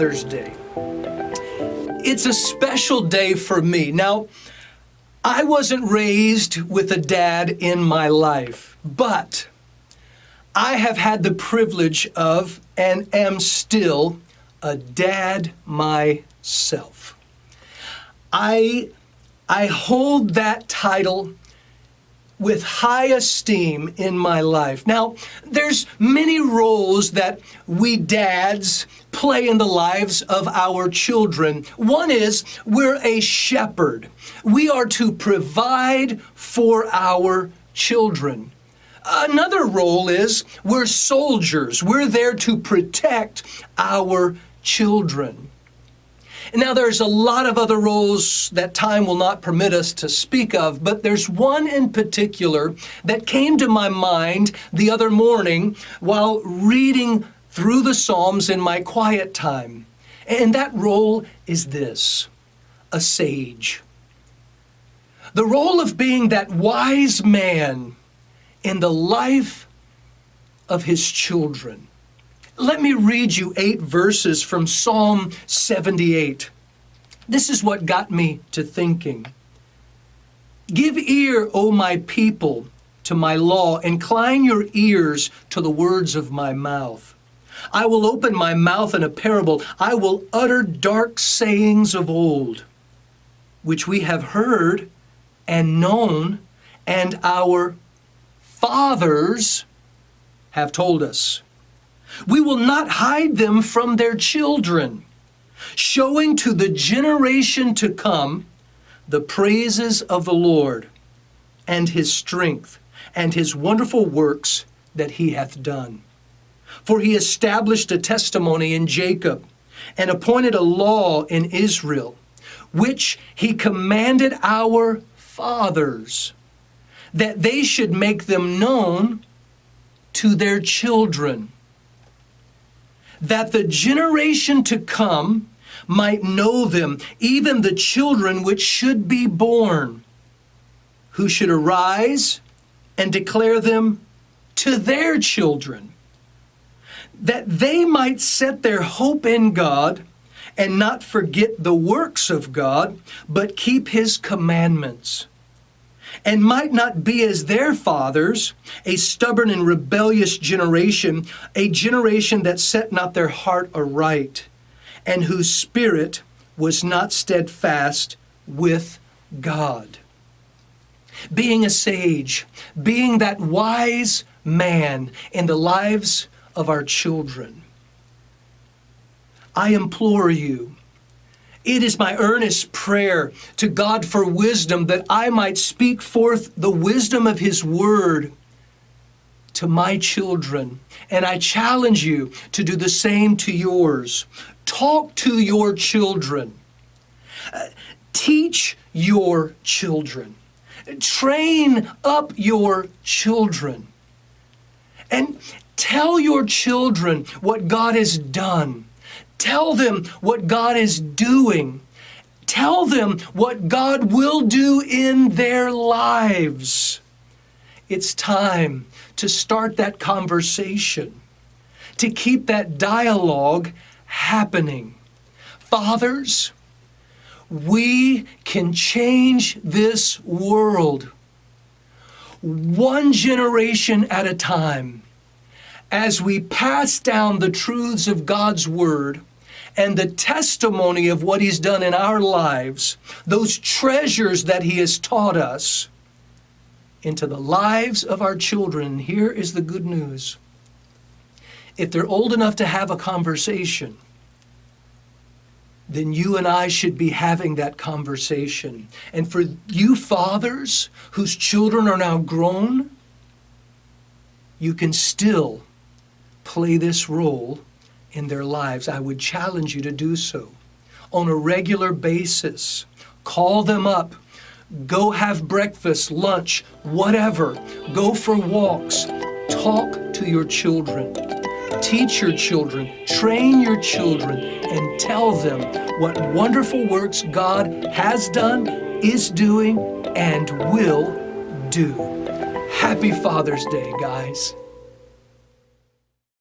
Father's Day. It's a special day for me. Now, I wasn't raised with a dad in my life, but I have had the privilege of, and am still, a dad myself. I hold that title with high esteem in my life. Now, there's many roles that we dads play in the lives of our children. One is we're a shepherd. We are to provide for our children. Another role is we're soldiers. We're there to protect our children. Now, there's a lot of other roles that time will not permit us to speak of, but there's one in particular that came to my mind the other morning while reading through the Psalms in my quiet time. And that role is this: a sage. The role of being that wise man in the life of his children. Let me read you 8 verses from Psalm 78. This is what got me to thinking. Give ear, O my people, to my law. Incline your ears to the words of my mouth. I will open my mouth in a parable. I will utter dark sayings of old, which we have heard and known, and our fathers have told us. We will not hide them from their children, showing to the generation to come the praises of the Lord and his strength and his wonderful works that he hath done. For he established a testimony in Jacob and appointed a law in Israel, which he commanded our fathers, that they should make them known to their children, that the generation to come might know them, even the children which should be born, who should arise and declare them to their children, that they might set their hope in God and not forget the works of God, but keep his commandments, and might not be as their fathers, a stubborn and rebellious generation, a generation that set not their heart aright, and whose spirit was not steadfast with God. Being a sage, being that wise man in the lives of our children, I implore you, it is my earnest prayer to God for wisdom, that I might speak forth the wisdom of his word to my children. And I challenge you to do the same to yours. Talk to your children. Teach your children. Train up your children. And tell your children what God has done. Tell them what God is doing. Tell them what God will do in their lives. It's time to start that conversation, to keep that dialogue happening. Fathers, we can change this world one generation at a time as we pass down the truths of God's word and the testimony of what he's done in our lives, those treasures that he has taught us, into the lives of our children. Here is the good news. If they're old enough to have a conversation, then you and I should be having that conversation. And for you fathers whose children are now grown, you can still play this role in their lives. I would challenge you to do so on a regular basis. Call them up. Go have breakfast, lunch, whatever. Go for walks. Talk to your children. Teach your children. Train your children. And tell them what wonderful works God has done, is doing, and will do. Happy Father's Day, guys.